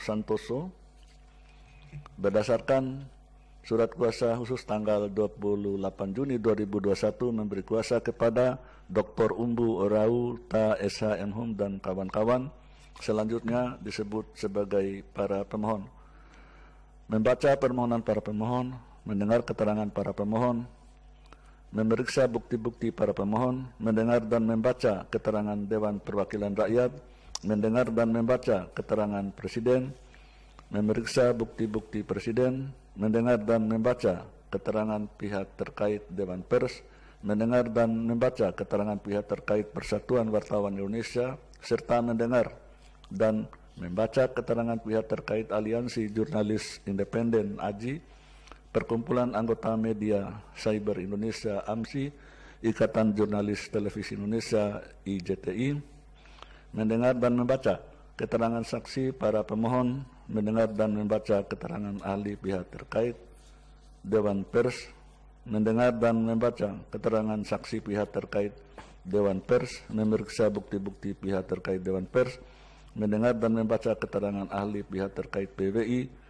Santoso berdasarkan Surat Kuasa Khusus tanggal 28 Juni 2021 memberi kuasa kepada Dr. Umbu Orau Ta SHMHum dan kawan-kawan. Selanjutnya disebut sebagai para pemohon. Membaca permohonan para pemohon, mendengar keterangan para pemohon, memeriksa bukti-bukti para pemohon, mendengar dan membaca keterangan Dewan Perwakilan Rakyat, mendengar dan membaca keterangan Presiden, memeriksa bukti-bukti Presiden, mendengar dan membaca keterangan pihak terkait Dewan Pers, mendengar dan membaca keterangan pihak terkait Persatuan Wartawan Indonesia, serta mendengar dan membaca keterangan pihak terkait Aliansi Jurnalis Independen AJI, Perkumpulan Anggota Media Cyber Indonesia AMSI, Ikatan Jurnalis Televisi Indonesia IJTI, mendengar dan membaca keterangan saksi para pemohon, mendengar dan membaca keterangan ahli pihak terkait Dewan Pers, mendengar dan membaca keterangan saksi pihak terkait Dewan Pers, memeriksa bukti-bukti pihak terkait Dewan Pers, mendengar dan membaca keterangan ahli pihak terkait PWI,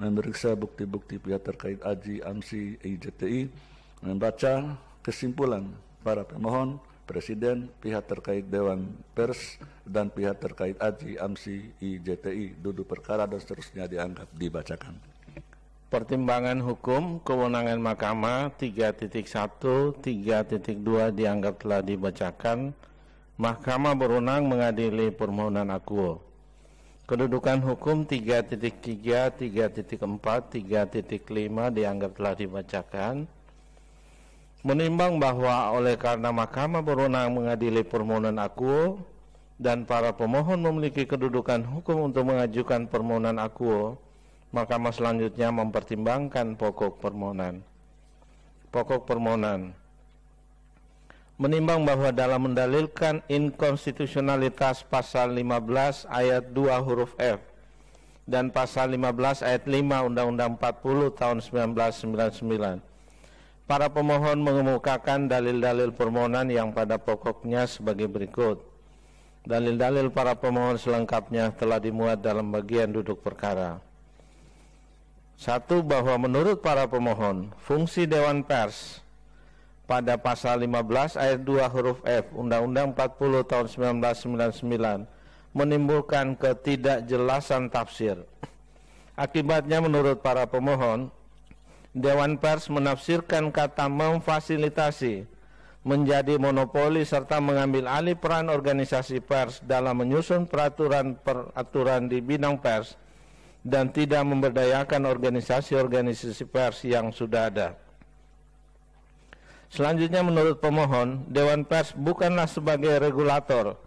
memeriksa bukti-bukti pihak terkait AJI, AMSI, IJTI, membaca kesimpulan para pemohon, Presiden, pihak terkait Dewan Pers, dan pihak terkait AJI, AMSI, IJTI, duduk perkara dan seterusnya dianggap dibacakan. Pertimbangan hukum kewenangan Mahkamah 3.1, 3.2 dianggap telah dibacakan. Mahkamah berwenang mengadili permohonan akuo. Kedudukan hukum 3.3, 3.4, 3.5 dianggap telah dibacakan. Menimbang bahwa oleh karena Mahkamah berwenang mengadili permohonan akuo dan para pemohon memiliki kedudukan hukum untuk mengajukan permohonan akuo, Mahkamah selanjutnya mempertimbangkan pokok permohonan. Pokok permohonan menimbang bahwa dalam mendalilkan inkonstitusionalitas pasal 15 ayat 2 huruf F dan pasal 15 ayat 5 Undang-Undang 40 tahun 1999, para pemohon mengemukakan dalil-dalil permohonan yang pada pokoknya sebagai berikut. Dalil-dalil para pemohon selengkapnya telah dimuat dalam bagian duduk perkara. 1. Bahwa menurut para pemohon, fungsi Dewan Pers pada pasal 15 ayat 2 huruf F Undang-Undang 40 tahun 1999 menimbulkan ketidakjelasan tafsir. Akibatnya menurut para pemohon, Dewan Pers menafsirkan kata memfasilitasi menjadi monopoli serta mengambil alih peran organisasi pers dalam menyusun peraturan di bidang pers dan tidak memberdayakan organisasi-organisasi pers yang sudah ada. Selanjutnya menurut pemohon, Dewan Pers bukanlah sebagai regulator,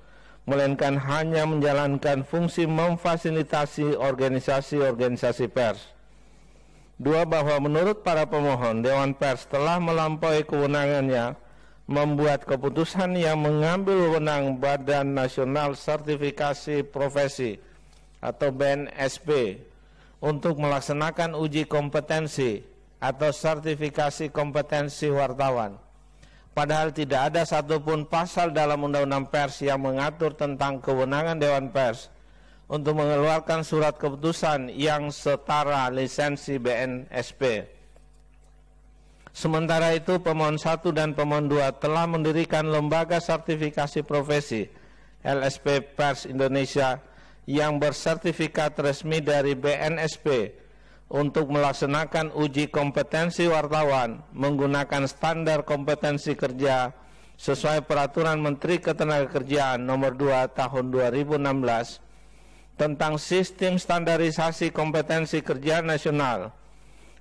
melainkan hanya menjalankan fungsi memfasilitasi organisasi-organisasi pers. 2. Bahwa menurut para pemohon, Dewan Pers telah melampaui kewenangannya membuat keputusan yang mengambil wewenang Badan Nasional Sertifikasi Profesi atau BNSP untuk melaksanakan uji kompetensi atau sertifikasi kompetensi wartawan. Padahal tidak ada satupun pasal dalam Undang-Undang Pers yang mengatur tentang kewenangan Dewan Pers untuk mengeluarkan surat keputusan yang setara lisensi BNSP. Sementara itu, pemohon 1 dan pemohon 2 telah mendirikan lembaga sertifikasi profesi LSP Pers Indonesia yang bersertifikat resmi dari BNSP untuk melaksanakan uji kompetensi wartawan menggunakan standar kompetensi kerja sesuai peraturan Menteri Ketenagakerjaan nomor 2 tahun 2016 tentang sistem standarisasi kompetensi kerja nasional.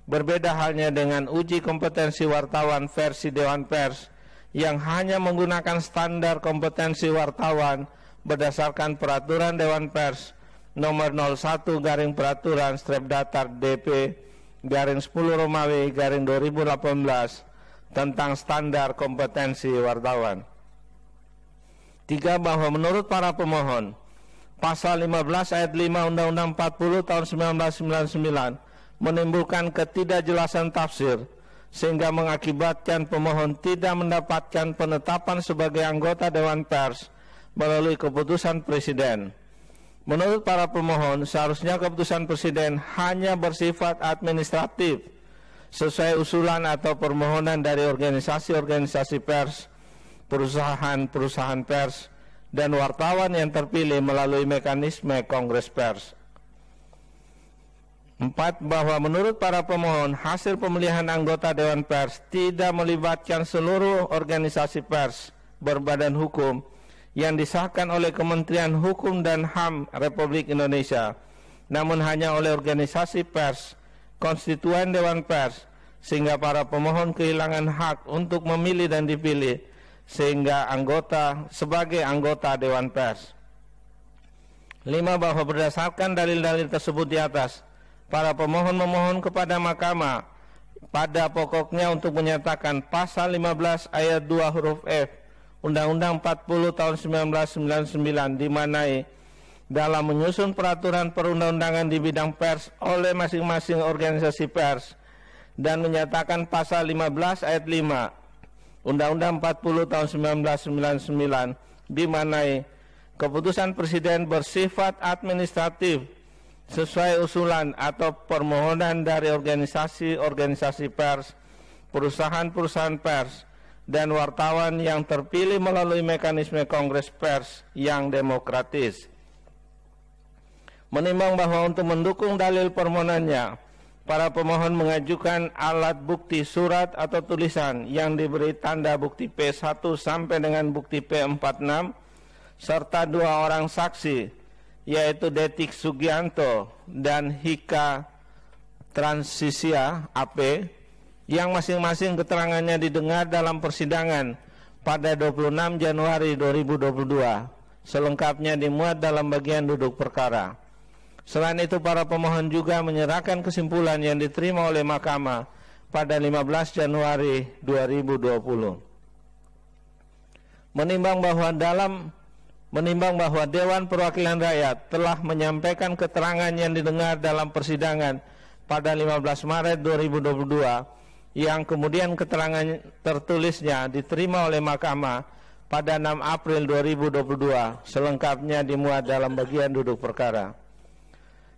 Berbeda halnya dengan uji kompetensi wartawan versi Dewan Pers yang hanya menggunakan standar kompetensi wartawan berdasarkan peraturan Dewan Pers nomor 01 garing peraturan strip datar DP garing 10 Romawi garing 2018 tentang standar kompetensi wartawan. 3. Bahwa menurut para pemohon, pasal 15 ayat 5 Undang-Undang 40 tahun 1999 menimbulkan ketidakjelasan tafsir sehingga mengakibatkan pemohon tidak mendapatkan penetapan sebagai anggota Dewan Pers melalui keputusan Presiden. Menurut para pemohon, seharusnya keputusan Presiden hanya bersifat administratif sesuai usulan atau permohonan dari organisasi-organisasi pers, perusahaan-perusahaan pers, dan wartawan yang terpilih melalui mekanisme Kongres Pers. 4. Bahwa menurut para pemohon, hasil pemilihan anggota Dewan Pers tidak melibatkan seluruh organisasi pers berbadan hukum yang disahkan oleh Kementerian Hukum dan HAM Republik Indonesia, namun hanya oleh organisasi pers, konstituen Dewan Pers, sehingga para pemohon kehilangan hak untuk memilih dan dipilih sebagai anggota Dewan Pers. 5. Bahwa berdasarkan dalil-dalil tersebut di atas, para pemohon memohon kepada Mahkamah pada pokoknya untuk menyatakan pasal 15 ayat 2 huruf F Undang-Undang 40 tahun 1999 dimanai dalam menyusun peraturan perundang-undangan di bidang pers oleh masing-masing organisasi pers, dan menyatakan pasal 15 ayat 5 Undang-Undang 40 tahun 1999 dimanai keputusan Presiden bersifat administratif sesuai usulan atau permohonan dari organisasi-organisasi pers, perusahaan-perusahaan pers, dan wartawan yang terpilih melalui mekanisme Kongres Pers yang demokratis. Menimbang bahwa untuk mendukung dalil permohonannya, para pemohon mengajukan alat bukti surat atau tulisan yang diberi tanda bukti P1 sampai dengan bukti P46 serta 2 orang saksi, yaitu Detik Sugianto dan Hika Transisia AP, yang masing-masing keterangannya didengar dalam persidangan pada 26 Januari 2022. Selengkapnya dimuat dalam bagian duduk perkara. Selain itu, para pemohon juga menyerahkan kesimpulan yang diterima oleh Mahkamah pada 15 Januari 2020. Menimbang bahwa Dewan Perwakilan Rakyat telah menyampaikan keterangan yang didengar dalam persidangan pada 15 Maret 2022, yang kemudian keterangan tertulisnya diterima oleh Mahkamah pada 6 April 2022, selengkapnya dimuat dalam bagian duduk perkara.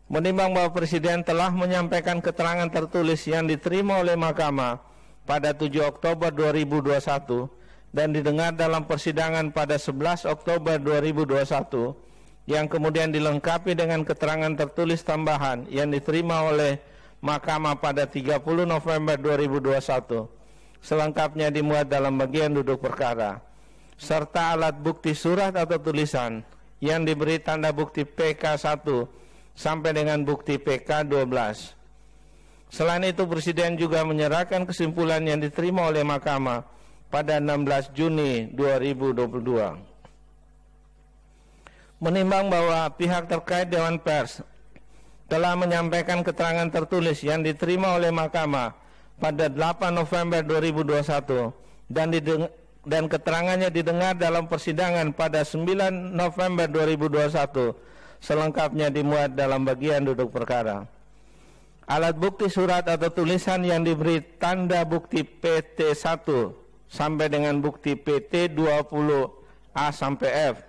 Menimbang bahwa Presiden telah menyampaikan keterangan tertulis yang diterima oleh Mahkamah pada 7 Oktober 2021 dan didengar dalam persidangan pada 11 Oktober 2021, yang kemudian dilengkapi dengan keterangan tertulis tambahan yang diterima oleh Mahkamah pada 30 November 2021, selengkapnya dimuat dalam bagian duduk perkara, serta alat bukti surat atau tulisan yang diberi tanda bukti PK1 sampai dengan bukti PK12. Selain itu, Presiden juga menyerahkan kesimpulan yang diterima oleh Mahkamah pada 16 Juni 2022. Menimbang bahwa pihak terkait Dewan Pers telah menyampaikan keterangan tertulis yang diterima oleh Mahkamah pada 8 November 2021 dan keterangannya didengar dalam persidangan pada 9 November 2021, selengkapnya dimuat dalam bagian duduk perkara. Alat bukti surat atau tulisan yang diberi tanda bukti PT1 sampai dengan bukti PT20A sampai F.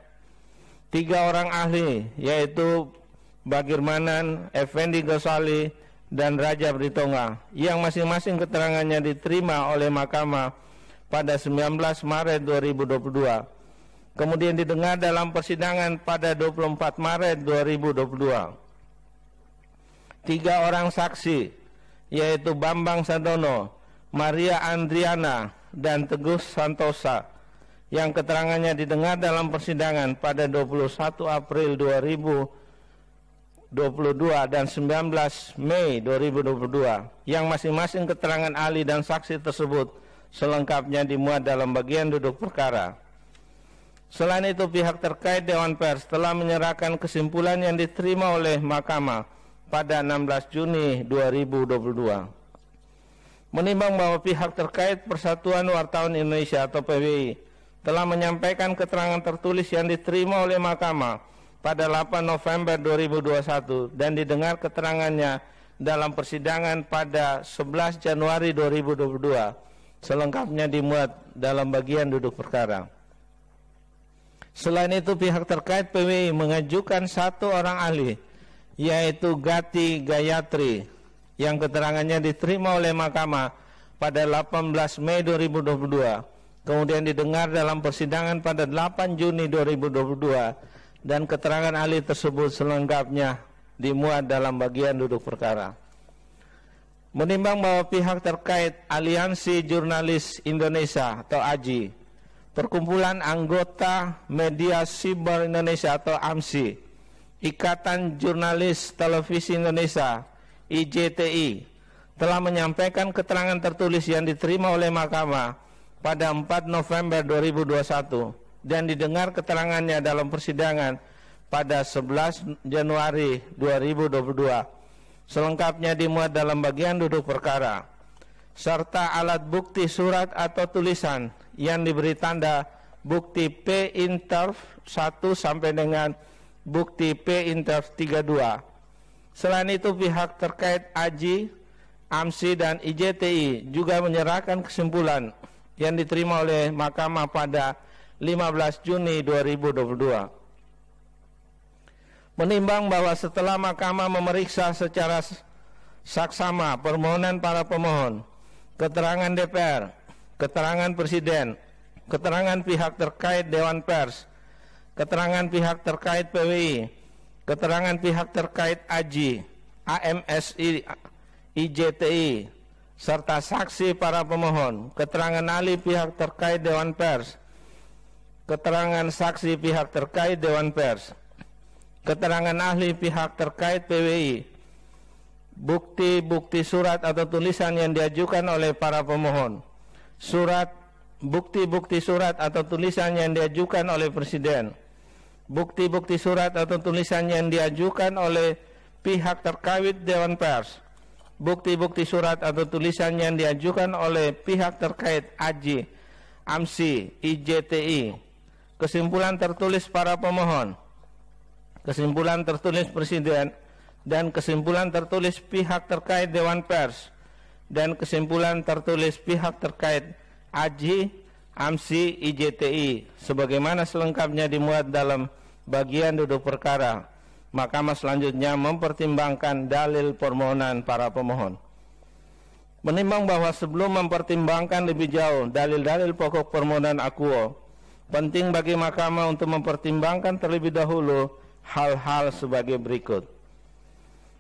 3 orang ahli, yaitu Bagirmanan, Effendi Ghazali, dan Raja Britonga, yang masing-masing keterangannya diterima oleh Mahkamah pada 19 Maret 2022, kemudian didengar dalam persidangan pada 24 Maret 2022. 3 orang saksi, yaitu Bambang Sadono, Maria Andriana, dan Teguh Santosa, yang keterangannya didengar dalam persidangan pada 21 April 2022 dan 19 Mei 2022, yang masing-masing keterangan ahli dan saksi tersebut selengkapnya dimuat dalam bagian duduk perkara. Selain itu, pihak terkait Dewan Pers telah menyerahkan kesimpulan yang diterima oleh Mahkamah pada 16 Juni 2022. Menimbang bahwa pihak terkait Persatuan Wartawan Indonesia atau PWI telah menyampaikan keterangan tertulis yang diterima oleh Mahkamah pada 8 November 2021 dan didengar keterangannya dalam persidangan pada 11 Januari 2022, selengkapnya dimuat dalam bagian duduk perkara. Selain itu, pihak terkait PWI mengajukan 1 orang ahli, yaitu Gati Gayatri, yang keterangannya diterima oleh Mahkamah pada 18 Mei 2022, kemudian didengar dalam persidangan pada 8 Juni 2022, dan keterangan ahli tersebut selengkapnya dimuat dalam bagian duduk perkara. Menimbang bahwa pihak terkait Aliansi Jurnalis Indonesia atau AJI, Perkumpulan Anggota Media Siber Indonesia atau AMSI, Ikatan Jurnalis Televisi Indonesia IJTI, telah menyampaikan keterangan tertulis yang diterima oleh Mahkamah pada 4 November 2021 dan didengar keterangannya dalam persidangan pada 11 Januari 2022. Selengkapnya dimuat dalam bagian duduk perkara, serta alat bukti surat atau tulisan yang diberi tanda bukti P-Interv 1 sampai dengan bukti P-Interv 32. Selain itu, pihak terkait AJI, AMSI, dan IJTI juga menyerahkan kesimpulan yang diterima oleh Mahkamah pada 15 Juni 2022. Menimbang bahwa setelah Mahkamah memeriksa secara saksama permohonan para pemohon, keterangan DPR, keterangan Presiden, keterangan pihak terkait Dewan Pers, keterangan pihak terkait PWI, keterangan pihak terkait AJI, AMSI, IJTI, serta saksi para pemohon, keterangan ahli pihak terkait Dewan Pers, keterangan saksi pihak terkait Dewan Pers, keterangan ahli pihak terkait PWI, bukti-bukti surat atau tulisan yang diajukan oleh para pemohon, bukti-bukti surat atau tulisan yang diajukan oleh Presiden, bukti-bukti surat atau tulisan yang diajukan oleh pihak terkait Dewan Pers, bukti-bukti surat atau tulisan yang diajukan oleh pihak terkait AJI, AMSI, IJTI, kesimpulan tertulis para pemohon, kesimpulan tertulis Presiden, dan kesimpulan tertulis pihak terkait Dewan Pers, dan kesimpulan tertulis pihak terkait AJI, AMSI, IJTI, sebagaimana selengkapnya dimuat dalam bagian duduk perkara. Mahkamah selanjutnya mempertimbangkan dalil permohonan para pemohon. Menimbang bahwa sebelum mempertimbangkan lebih jauh dalil-dalil pokok permohonan akuo, penting bagi Mahkamah untuk mempertimbangkan terlebih dahulu hal-hal sebagai berikut.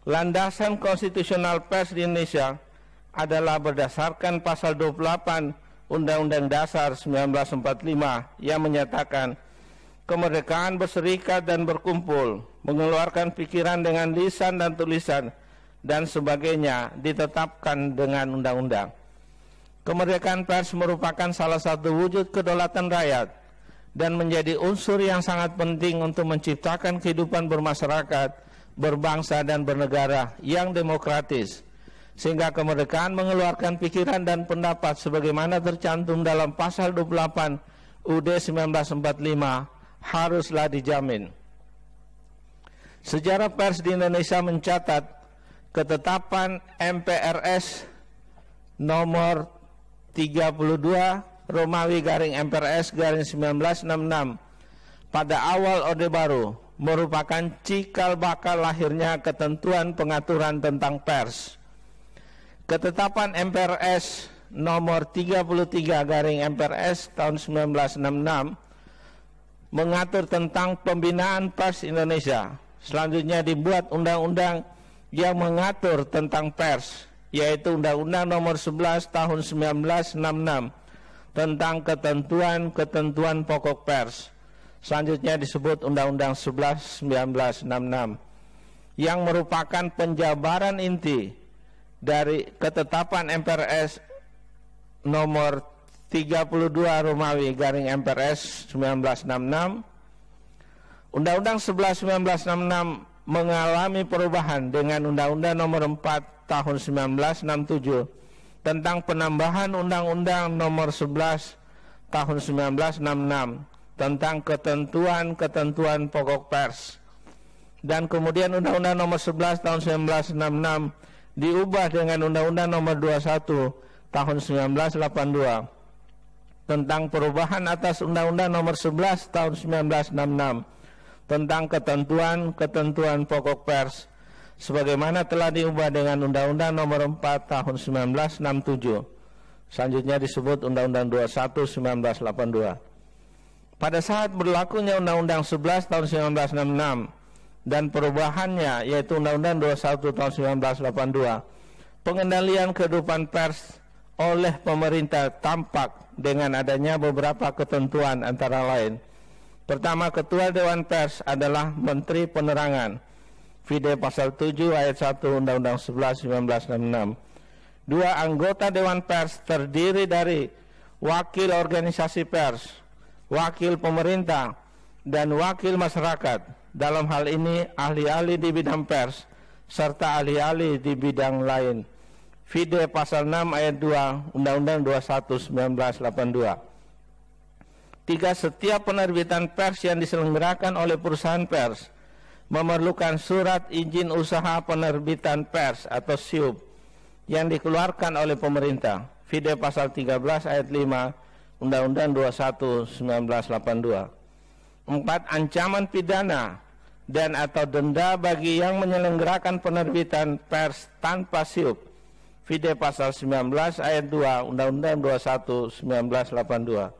Landasan konstitusional pers di Indonesia adalah berdasarkan pasal 28 Undang-Undang Dasar 1945 yang menyatakan kemerdekaan berserikat dan berkumpul, mengeluarkan pikiran dengan lisan dan tulisan, dan sebagainya ditetapkan dengan undang-undang. Kemerdekaan pers merupakan salah satu wujud kedaulatan rakyat dan menjadi unsur yang sangat penting untuk menciptakan kehidupan bermasyarakat, berbangsa, dan bernegara yang demokratis, sehingga kemerdekaan mengeluarkan pikiran dan pendapat sebagaimana tercantum dalam pasal 28 UUD 1945 haruslah dijamin. Sejarah pers di Indonesia mencatat ketetapan MPRS nomor 32 Romawi garing MPRS garing 1966 pada awal Orde Baru merupakan cikal bakal lahirnya ketentuan pengaturan tentang pers. Ketetapan MPRS nomor 33 garing MPRS tahun 1966 mengatur tentang pembinaan pers Indonesia. Selanjutnya dibuat undang-undang yang mengatur tentang pers, yaitu Undang-Undang nomor 11 tahun 1966 tentang ketentuan-ketentuan pokok pers. Selanjutnya disebut Undang-Undang 11 1966 yang merupakan penjabaran inti dari ketetapan MPRS nomor 32 Romawi garing MPRS 1966. Undang-Undang 11 1966 mengalami perubahan dengan Undang-Undang nomor 4 tahun 1967 tentang penambahan Undang-Undang nomor 11 tahun 1966 tentang ketentuan-ketentuan pokok pers. Dan kemudian Undang-Undang nomor 11 tahun 1966 diubah dengan Undang-Undang nomor 21 tahun 1982 tentang perubahan atas Undang-Undang Nomor 11 Tahun 1966 tentang ketentuan pokok pers sebagaimana telah diubah dengan Undang-Undang Nomor 4 Tahun 1967. Selanjutnya disebut Undang-Undang 21 1982. Pada saat berlakunya Undang-Undang 11 Tahun 1966 dan perubahannya yaitu Undang-Undang 21 Tahun 1982, pengendalian kehidupan pers oleh pemerintah tampak dengan adanya beberapa ketentuan antara lain. Pertama, Ketua Dewan Pers adalah Menteri Penerangan. Fide pasal 7 ayat 1 Undang-Undang 11 1966. Dua, anggota Dewan Pers terdiri dari wakil organisasi pers, wakil pemerintah, dan wakil masyarakat. Dalam hal ini ahli-ahli di bidang pers serta ahli-ahli di bidang lain. Fide pasal 6 ayat 2 Undang-Undang 21 1982. 3. Setiap penerbitan pers yang diselenggarakan oleh perusahaan pers memerlukan surat izin usaha penerbitan pers atau SIUP yang dikeluarkan oleh pemerintah. Fide pasal 13 ayat 5 Undang-Undang 21 1982. 4. Ancaman pidana dan atau denda bagi yang menyelenggarakan penerbitan pers tanpa SIUP. Fide pasal 19 ayat 2 Undang-Undang 21 1982.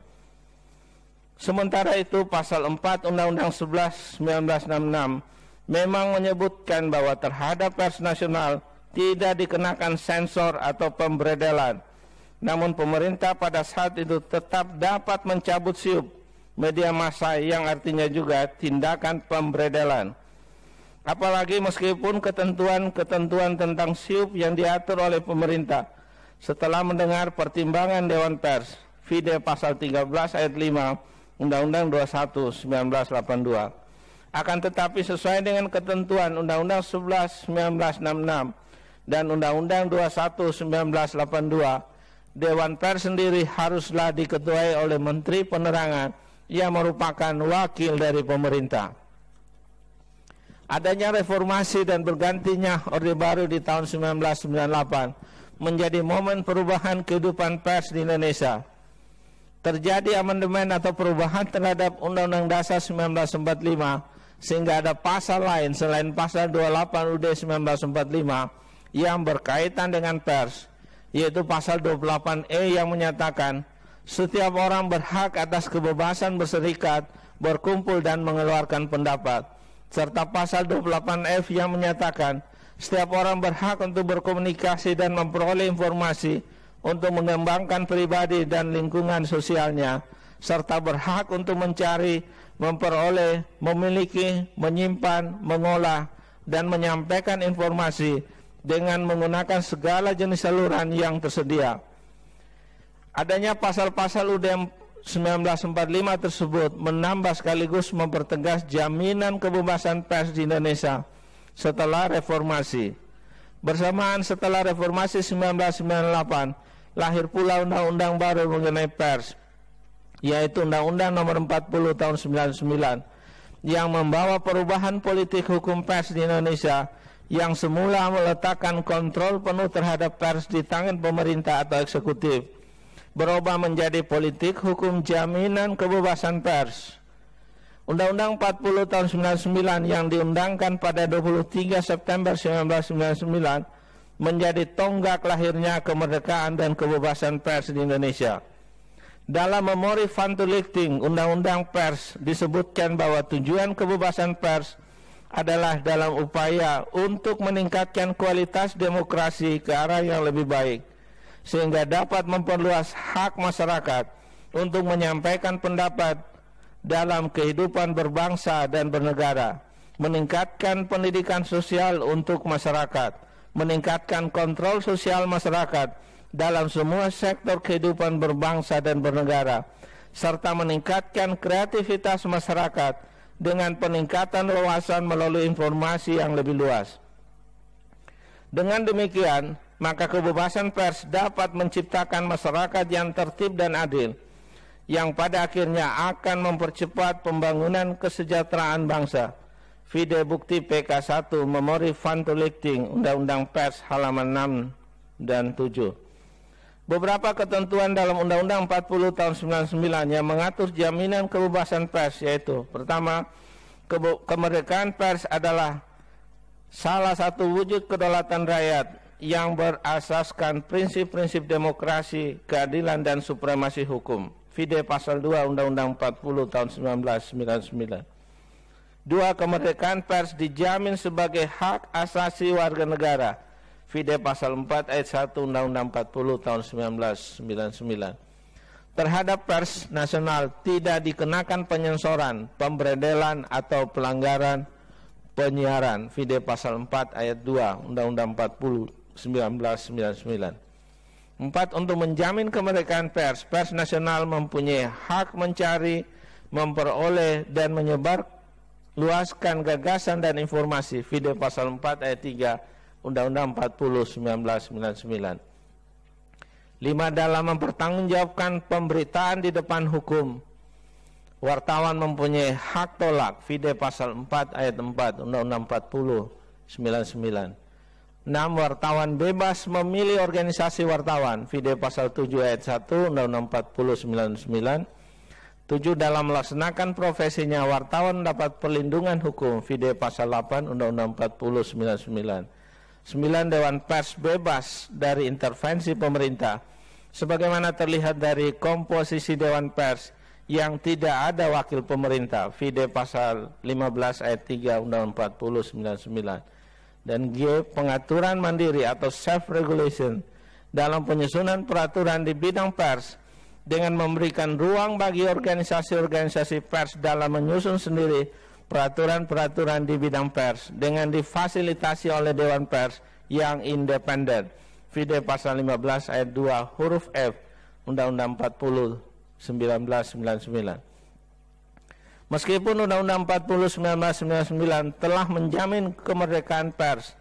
Sementara itu pasal 4 Undang-Undang 11 1966 memang menyebutkan bahwa terhadap pers nasional tidak dikenakan sensor atau pemberedelan. Namun pemerintah pada saat itu tetap dapat mencabut SIUP media massa yang artinya juga tindakan pemberedelan. Apalagi meskipun ketentuan tentang SIUP yang diatur oleh pemerintah setelah mendengar pertimbangan Dewan Pers, Fide pasal 13 ayat 5 Undang-Undang 21 1982. Akan tetapi sesuai dengan ketentuan Undang-Undang 11 1966 dan Undang-Undang 21 1982, Dewan Pers sendiri haruslah diketuai oleh Menteri Penerangan yang merupakan wakil dari pemerintah. Adanya reformasi dan bergantinya Orde Baru di tahun 1998 menjadi momen perubahan kehidupan pers di Indonesia. Terjadi amandemen atau perubahan terhadap Undang-Undang Dasar 1945 sehingga ada pasal lain selain pasal 28 UUD 1945 yang berkaitan dengan pers, yaitu pasal 28E yang menyatakan setiap orang berhak atas kebebasan berserikat, berkumpul dan mengeluarkan pendapat, serta pasal 28F yang menyatakan setiap orang berhak untuk berkomunikasi dan memperoleh informasi untuk mengembangkan pribadi dan lingkungan sosialnya, serta berhak untuk mencari, memperoleh, memiliki, menyimpan, mengolah, dan menyampaikan informasi dengan menggunakan segala jenis saluran yang tersedia. Adanya pasal-pasal UUD 1945 tersebut menambah sekaligus mempertegas jaminan kebebasan pers di Indonesia setelah reformasi. Bersamaan setelah reformasi 1998, lahir pula undang-undang baru mengenai pers, yaitu Undang-Undang Nomor 40 Tahun 1999 yang membawa perubahan politik hukum pers di Indonesia yang semula meletakkan kontrol penuh terhadap pers di tangan pemerintah atau eksekutif, berubah menjadi politik hukum jaminan kebebasan pers. Undang-Undang 40 tahun 1999 yang diundangkan pada 23 September 1999 menjadi tonggak lahirnya kemerdekaan dan kebebasan pers di Indonesia. Dalam memori Van Lichting, Undang-Undang Pers disebutkan bahwa tujuan kebebasan pers adalah dalam upaya untuk meningkatkan kualitas demokrasi ke arah yang lebih baik, sehingga dapat memperluas hak masyarakat untuk menyampaikan pendapat dalam kehidupan berbangsa dan bernegara, meningkatkan pendidikan sosial untuk masyarakat, meningkatkan kontrol sosial masyarakat dalam semua sektor kehidupan berbangsa dan bernegara, serta meningkatkan kreativitas masyarakat dengan peningkatan wawasan melalui informasi yang lebih luas. Dengan demikian, maka kebebasan pers dapat menciptakan masyarakat yang tertib dan adil, yang pada akhirnya akan mempercepat pembangunan kesejahteraan bangsa. Fide bukti PK 1 Memori Van Lichting, Undang-Undang Pers halaman 6 dan 7. beberapa ketentuan dalam Undang-Undang 40 tahun 99 yang mengatur jaminan kebebasan pers, yaitu pertama, kemerdekaan pers adalah salah satu wujud kedaulatan rakyat yang berasaskan prinsip-prinsip demokrasi, keadilan, dan supremasi hukum. Fide pasal 2 Undang-Undang 40 tahun 1999. Dua, kemerdekaan pers dijamin sebagai hak asasi warga negara. Fide pasal 4 ayat 1 Undang-Undang 40 tahun 1999. Terhadap pers nasional tidak dikenakan penyensoran, pemberedelan atau pelanggaran penyiaran. Fide pasal 4 ayat 2 Undang-Undang 40 1999. 4. Untuk menjamin kemerdekaan pers, pers nasional mempunyai hak mencari, memperoleh, dan menyebarluaskan gagasan dan informasi. Fide pasal 4 ayat 3 Undang-Undang 40 1999. 5. Dalam mempertanggungjawabkan pemberitaan di depan hukum, wartawan mempunyai hak tolak. Fide pasal 4 ayat 4 Undang-Undang 40 99. 6. Wartawan bebas memilih organisasi wartawan. Fide pasal 7 ayat 1 Undang-Undang 40 99. 7. Dalam melaksanakan profesinya, wartawan dapat perlindungan hukum. Fide pasal 8 Undang-Undang 40 99. 9. Dewan pers bebas dari intervensi pemerintah, sebagaimana terlihat dari komposisi dewan pers yang tidak ada wakil pemerintah. Fide pasal 15 ayat 3 Undang-Undang 40 99. Dan G. Pengaturan mandiri atau self-regulation dalam penyusunan peraturan di bidang pers dengan memberikan ruang bagi organisasi-organisasi pers dalam menyusun sendiri peraturan-peraturan di bidang pers dengan difasilitasi oleh Dewan Pers yang independen. Fide pasal 15 ayat 2 huruf F Undang-Undang 40 1999. Meskipun Undang-Undang 40 1999 telah menjamin kemerdekaan pers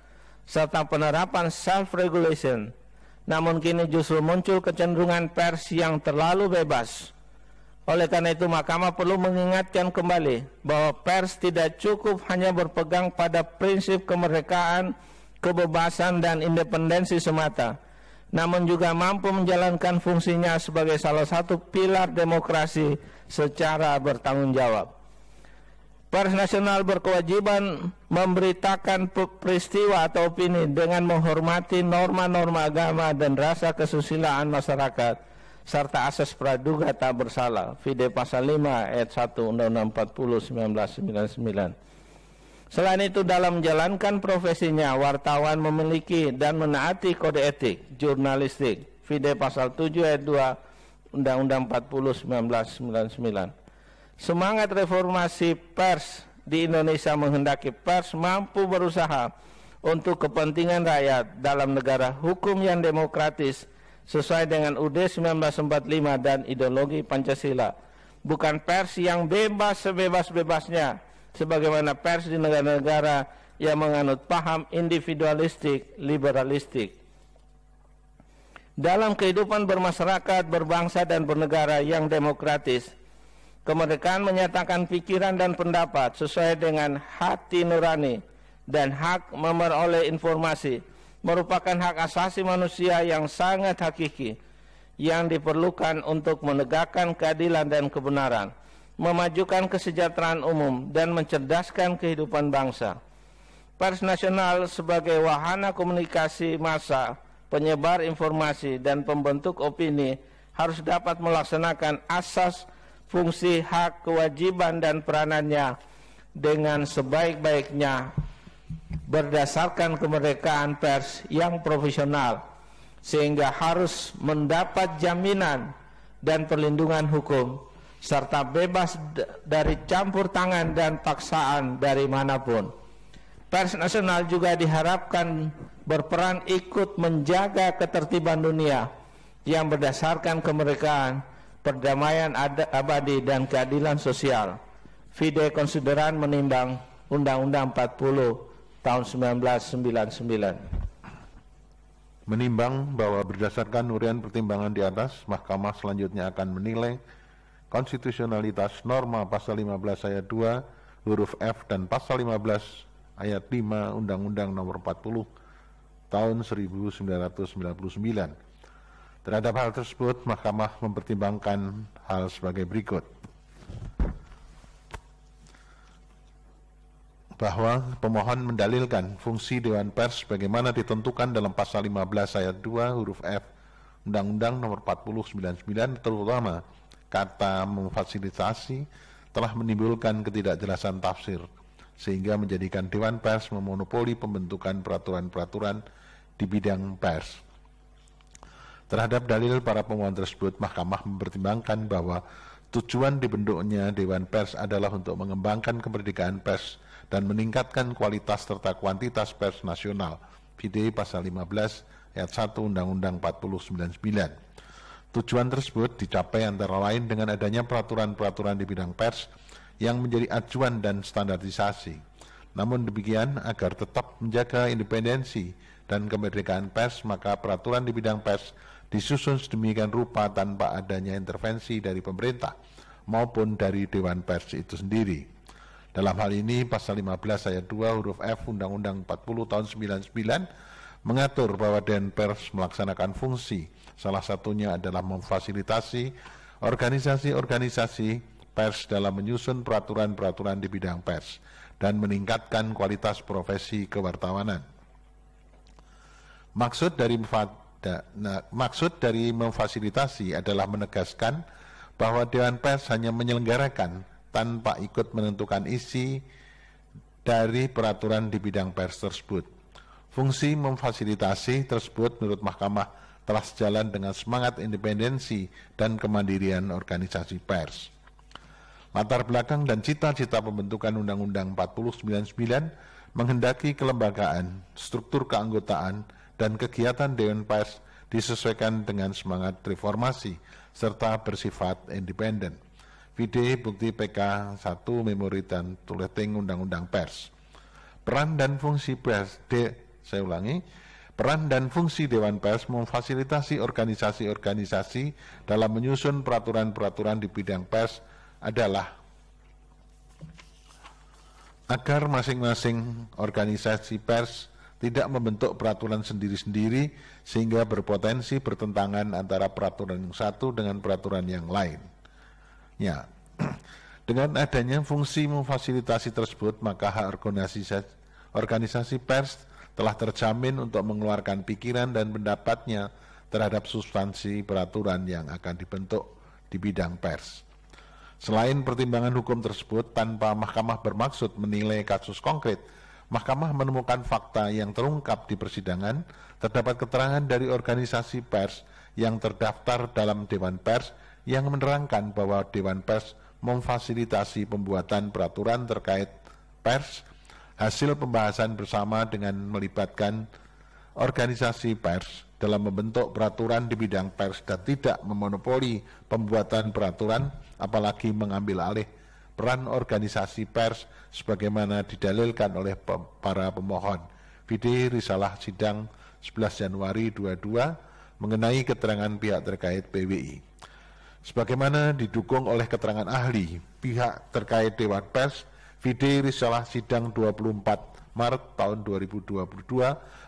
serta penerapan self-regulation, namun kini justru muncul kecenderungan pers yang terlalu bebas. Oleh karena itu, Mahkamah perlu mengingatkan kembali bahwa pers tidak cukup hanya berpegang pada prinsip kemerdekaan, kebebasan, dan independensi semata, namun juga mampu menjalankan fungsinya sebagai salah satu pilar demokrasi secara bertanggung jawab. Pers nasional berkewajiban memberitakan peristiwa atau opini dengan menghormati norma-norma agama dan rasa kesusilaan masyarakat serta asas praduga tak bersalah. Fide pasal 5 ayat 1 Undang-Undang 40 1999. Selain itu, dalam menjalankan profesinya, wartawan memiliki dan menaati kode etik jurnalistik. Fide pasal 7 ayat 2 Undang-Undang 40 1999. Semangat reformasi pers di Indonesia menghendaki pers mampu berusaha untuk kepentingan rakyat dalam negara hukum yang demokratis sesuai dengan UUD 1945 dan ideologi Pancasila. Bukan pers yang bebas sebebas-bebasnya sebagaimana pers di negara-negara yang menganut paham individualistik, liberalistik. Dalam kehidupan bermasyarakat, berbangsa, dan bernegara yang demokratis, kemerdekaan menyatakan pikiran dan pendapat sesuai dengan hati nurani dan hak memperoleh informasi merupakan hak asasi manusia yang sangat hakiki yang diperlukan untuk menegakkan keadilan dan kebenaran, memajukan kesejahteraan umum, dan mencerdaskan kehidupan bangsa. Pers nasional sebagai wahana komunikasi massa, penyebar informasi, dan pembentuk opini harus dapat melaksanakan asas fungsi, hak, kewajiban, dan peranannya dengan sebaik-baiknya berdasarkan kemerdekaan pers yang profesional, sehingga harus mendapat jaminan dan perlindungan hukum serta bebas dari campur tangan dan paksaan dari manapun. Pers nasional juga diharapkan berperan ikut menjaga ketertiban dunia yang berdasarkan kemerdekaan, perdamaian abadi, dan keadilan sosial. Fide konsideran menimbang Undang-Undang 40 tahun 1999. Menimbang bahwa berdasarkan urian pertimbangan di atas, Mahkamah selanjutnya akan menilai konstitusionalitas norma pasal 15 ayat 2 huruf F dan pasal 15 ayat 5 Undang-Undang nomor 40 tahun 1999 Terhadap hal tersebut, Mahkamah mempertimbangkan hal sebagai berikut. Bahwa pemohon mendalilkan fungsi Dewan Pers sebagaimana ditentukan dalam pasal 15 ayat 2 huruf F Undang-Undang Nomor 40/99, terutama kata memfasilitasi telah menimbulkan ketidakjelasan tafsir sehingga menjadikan Dewan Pers memonopoli pembentukan peraturan-peraturan di bidang pers. Terhadap dalil para pemohon tersebut, Mahkamah mempertimbangkan bahwa tujuan dibentuknya Dewan Pers adalah untuk mengembangkan kemerdekaan pers dan meningkatkan kualitas serta kuantitas pers nasional. Vide pasal 15 ayat 1 Undang-Undang 40/99. Tujuan tersebut dicapai antara lain dengan adanya peraturan-peraturan di bidang pers yang menjadi acuan dan standarisasi. Namun demikian, agar tetap menjaga independensi dan kemerdekaan pers, maka peraturan di bidang pers disusun sedemikian rupa tanpa adanya intervensi dari pemerintah maupun dari Dewan Pers itu sendiri. Dalam hal ini, pasal 15 ayat 2 huruf F Undang-Undang 40 tahun 99 mengatur bahwa Dewan Pers melaksanakan fungsi, salah satunya adalah memfasilitasi organisasi-organisasi pers dalam menyusun peraturan-peraturan di bidang pers dan meningkatkan kualitas profesi kewartawanan. Maksud dari memfasilitasi adalah menegaskan bahwa Dewan Pers hanya menyelenggarakan tanpa ikut menentukan isi dari peraturan di bidang pers tersebut. Fungsi memfasilitasi tersebut menurut Mahkamah telah sejalan dengan semangat independensi dan kemandirian organisasi pers. Latar belakang dan cita-cita pembentukan Undang-Undang 40/99 menghendaki kelembagaan, struktur keanggotaan, dan kegiatan Dewan Pers disesuaikan dengan semangat reformasi serta bersifat independen. Vide bukti PK 1 Memori dan Tuleting Undang-Undang Pers. Peran dan fungsi pers, peran dan fungsi Dewan Pers memfasilitasi organisasi-organisasi dalam menyusun peraturan-peraturan di bidang pers adalah agar masing-masing organisasi pers tidak membentuk peraturan sendiri-sendiri sehingga berpotensi bertentangan antara peraturan yang satu dengan peraturan yang lain. Ya, dengan adanya fungsi memfasilitasi tersebut, maka hak organisasi pers telah terjamin untuk mengeluarkan pikiran dan pendapatnya terhadap substansi peraturan yang akan dibentuk di bidang pers. Selain pertimbangan hukum tersebut, tanpa Mahkamah bermaksud menilai kasus konkret, Mahkamah menemukan fakta yang terungkap di persidangan, terdapat keterangan dari organisasi pers yang terdaftar dalam Dewan Pers yang menerangkan bahwa Dewan Pers memfasilitasi pembuatan peraturan terkait pers, hasil pembahasan bersama dengan melibatkan organisasi pers dalam membentuk peraturan di bidang pers dan tidak memonopoli pembuatan peraturan, apalagi mengambil alih peran organisasi pers sebagaimana didalilkan oleh para pemohon. Vide Risalah Sidang 11 Januari 22 mengenai keterangan pihak terkait PWI. Sebagaimana didukung oleh keterangan ahli pihak terkait Dewan Pers, Vide Risalah Sidang 24 Maret tahun 2022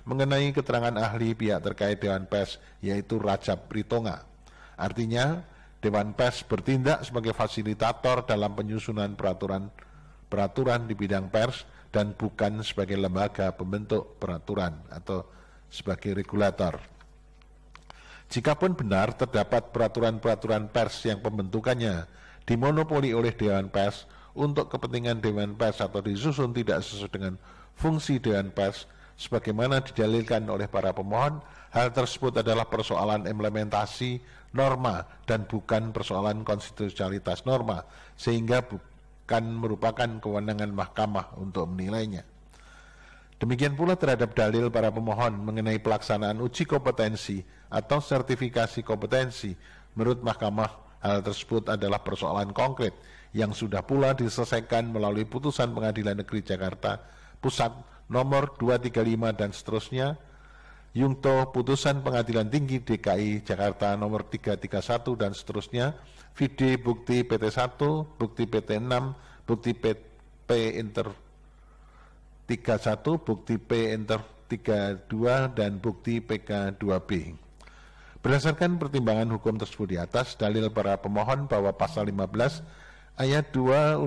mengenai keterangan ahli pihak terkait Dewan Pers, yaitu Rajab Ritonga. Artinya, Dewan Pers bertindak sebagai fasilitator dalam penyusunan peraturan di bidang pers dan bukan sebagai lembaga pembentuk peraturan atau sebagai regulator. Jikapun benar terdapat peraturan-peraturan pers yang pembentukannya dimonopoli oleh Dewan Pers untuk kepentingan Dewan Pers atau disusun tidak sesuai dengan fungsi Dewan Pers, sebagaimana didalilkan oleh para pemohon, hal tersebut adalah persoalan implementasi norma dan bukan persoalan konstitusionalitas norma, sehingga bukan merupakan kewenangan Mahkamah untuk menilainya. Demikian pula terhadap dalil para pemohon mengenai pelaksanaan uji kompetensi atau sertifikasi kompetensi, menurut Mahkamah hal tersebut adalah persoalan konkret yang sudah pula diselesaikan melalui putusan Pengadilan Negeri Jakarta Pusat nomor 235 dan seterusnya, Yungto putusan Pengadilan Tinggi DKI Jakarta nomor 331 dan seterusnya, Vide bukti PT 1, bukti PT 6, bukti P Inter 31, bukti P Inter 32 dan bukti PK 2B. Berdasarkan pertimbangan hukum tersebut di atas, dalil para pemohon bahwa pasal 15 ayat 2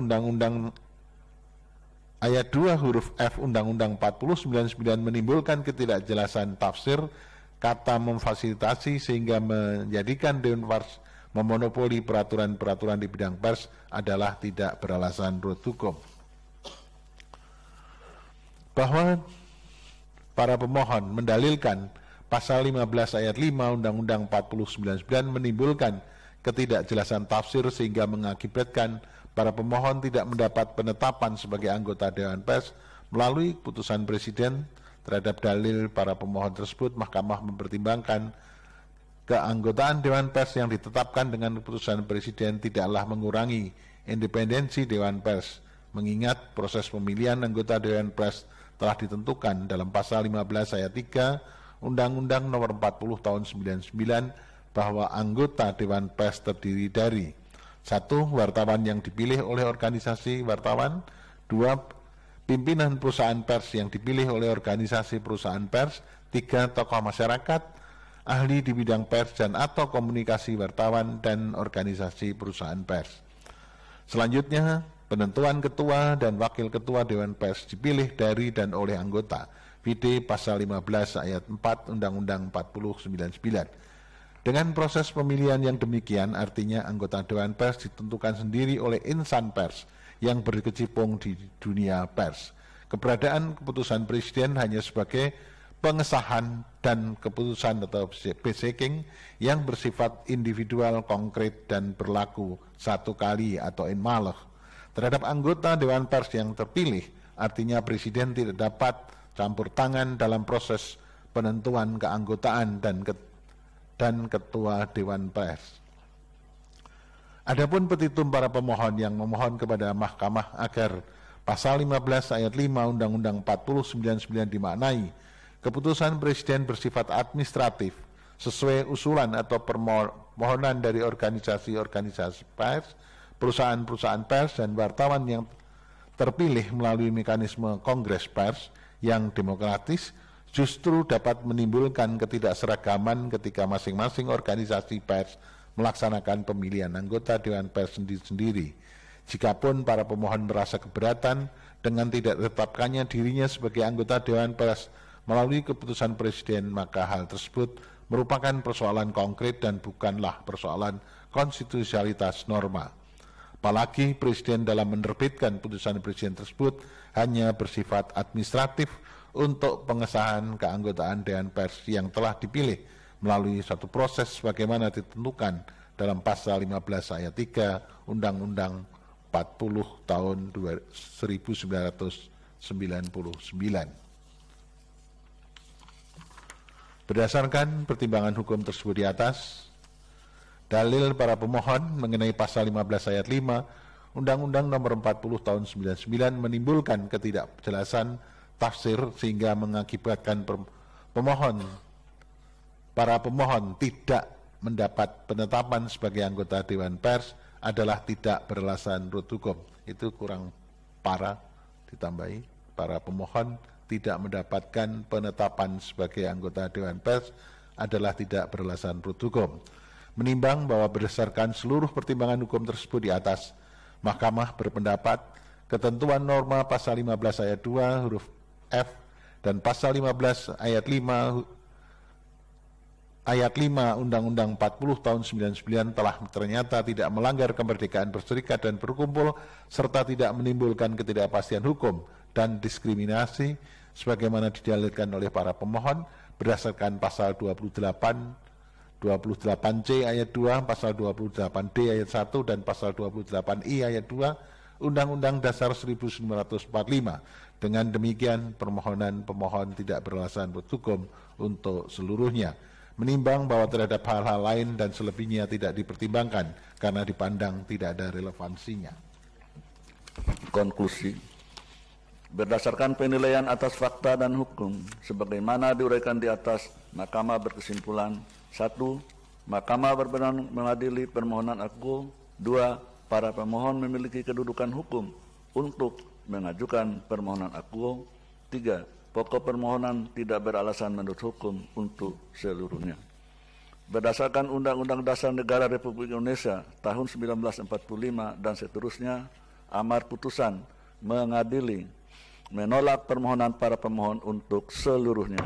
ayat 2 huruf F Undang-Undang 4099 menimbulkan ketidakjelasan tafsir kata memfasilitasi sehingga menjadikan Dewan Pers memonopoli peraturan-peraturan di bidang pers adalah tidak beralasan menurut hukum. Bahwa para pemohon mendalilkan pasal 15 ayat 5 Undang-Undang 4099 menimbulkan ketidakjelasan tafsir sehingga mengakibatkan para pemohon tidak mendapat penetapan sebagai anggota Dewan Pers melalui keputusan Presiden. Terhadap dalil para pemohon tersebut, Mahkamah mempertimbangkan keanggotaan Dewan Pers yang ditetapkan dengan keputusan Presiden tidaklah mengurangi independensi Dewan Pers, mengingat proses pemilihan anggota Dewan Pers telah ditentukan dalam pasal 15 ayat 3 Undang-Undang Nomor 40 Tahun 99 bahwa anggota Dewan Pers terdiri dari 1. Wartawan yang dipilih oleh organisasi wartawan. 2. Pimpinan perusahaan pers yang dipilih oleh organisasi perusahaan pers. 3. Tokoh masyarakat, ahli di bidang pers dan atau komunikasi wartawan dan organisasi perusahaan pers. Selanjutnya, penentuan ketua dan wakil ketua Dewan Pers dipilih dari dan oleh anggota. VD pasal 15 ayat 4 Undang-Undang 4099. Dengan proses pemilihan yang demikian, artinya anggota Dewan Pers ditentukan sendiri oleh insan pers yang berkecimpung di dunia pers. Keberadaan keputusan Presiden hanya sebagai pengesahan dan keputusan atau basiking yang bersifat individual, konkret, dan berlaku satu kali atau in maleh. Terhadap anggota Dewan Pers yang terpilih, artinya Presiden tidak dapat campur tangan dalam proses penentuan keanggotaan dan ketua Dewan Pers. Adapun petitum para pemohon yang memohon kepada Mahkamah agar pasal 15 ayat 5 Undang-Undang 4099 dimaknai keputusan Presiden bersifat administratif sesuai usulan atau permohonan dari organisasi-organisasi pers, perusahaan-perusahaan pers, dan wartawan yang terpilih melalui mekanisme kongres pers yang demokratis, justru dapat menimbulkan ketidakseragaman ketika masing-masing organisasi pers melaksanakan pemilihan anggota Dewan Pers sendiri-sendiri. Jikapun para pemohon merasa keberatan dengan tidak ditetapkannya dirinya sebagai anggota Dewan Pers melalui keputusan Presiden, maka hal tersebut merupakan persoalan konkret dan bukanlah persoalan konstitusionalitas norma. Apalagi Presiden dalam menerbitkan putusan Presiden tersebut hanya bersifat administratif untuk pengesahan keanggotaan Dewan Pers yang telah dipilih melalui suatu proses sebagaimana ditentukan dalam pasal 15 ayat 3 Undang-Undang 40 tahun 1999. Berdasarkan pertimbangan hukum tersebut di atas, dalil para pemohon mengenai pasal 15 ayat 5 Undang-Undang Nomor 40 tahun 99 menimbulkan ketidakjelasan tafsir sehingga mengakibatkan para pemohon tidak mendapat penetapan sebagai anggota Dewan Pers adalah tidak beralasan menurut hukum. Itu kurang parah, ditambahi para pemohon tidak mendapatkan penetapan sebagai anggota Dewan Pers adalah tidak beralasan menurut hukum. Menimbang bahwa berdasarkan seluruh pertimbangan hukum tersebut di atas, Mahkamah berpendapat ketentuan norma pasal 15 ayat 2 huruf F dan pasal 15 ayat 5 Undang-Undang 40 tahun 99 telah ternyata tidak melanggar kemerdekaan berserikat dan berkumpul serta tidak menimbulkan ketidakpastian hukum dan diskriminasi sebagaimana didalilkan oleh para pemohon berdasarkan pasal 28C ayat 2, pasal 28D ayat 1 dan pasal 28I ayat 2 Undang-Undang Dasar 1945. Dengan demikian permohonan pemohon tidak beralasan menurut hukum untuk seluruhnya. Menimbang bahwa terhadap hal-hal lain dan selebihnya tidak dipertimbangkan karena dipandang tidak ada relevansinya. Konklusi. Berdasarkan penilaian atas fakta dan hukum sebagaimana diuraikan di atas, Mahkamah berkesimpulan: 1. Mahkamah berwenang mengadili permohonan aku. 2. Para pemohon memiliki kedudukan hukum untuk mengajukan permohonan aku. 3. Pokok permohonan tidak beralasan menurut hukum untuk seluruhnya. berdasarkan Undang-Undang Dasar Negara Republik Indonesia tahun 1945 dan seterusnya, amar putusan mengadili menolak permohonan para pemohon untuk seluruhnya.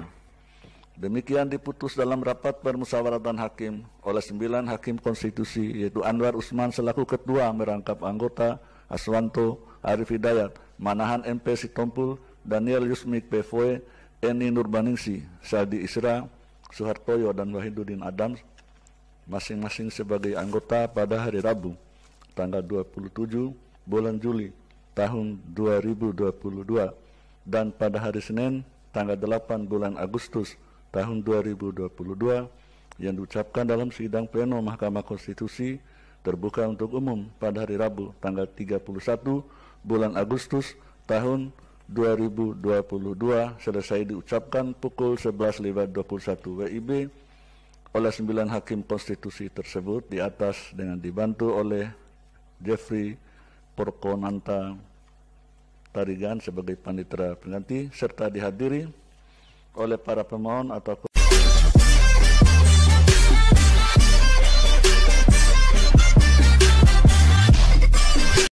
Demikian diputus dalam rapat permusyawaratan hakim oleh 9 hakim konstitusi, yaitu Anwar Usman selaku ketua merangkap anggota, Aswanto, Arif Hidayat, Manahan MP Sitompul, Daniel Yusmik PVOE, Eni Nurbaningsi, Saldi Isra, Suhartoyo, dan Wahiduddin Adams, masing-masing sebagai anggota pada hari Rabu, tanggal 27 bulan Juli tahun 2022, dan pada hari Senin, tanggal 8 bulan Agustus tahun 2022, yang diucapkan dalam sidang pleno Mahkamah Konstitusi terbuka untuk umum pada hari Rabu, tanggal 31 bulan Agustus tahun 2022, selesai diucapkan pukul 11.21 WIB oleh 9 hakim konstitusi tersebut di atas, dengan dibantu oleh Jeffrey Porkonanta Tarigan sebagai panitera pengganti, serta dihadiri oleh para pemohon atau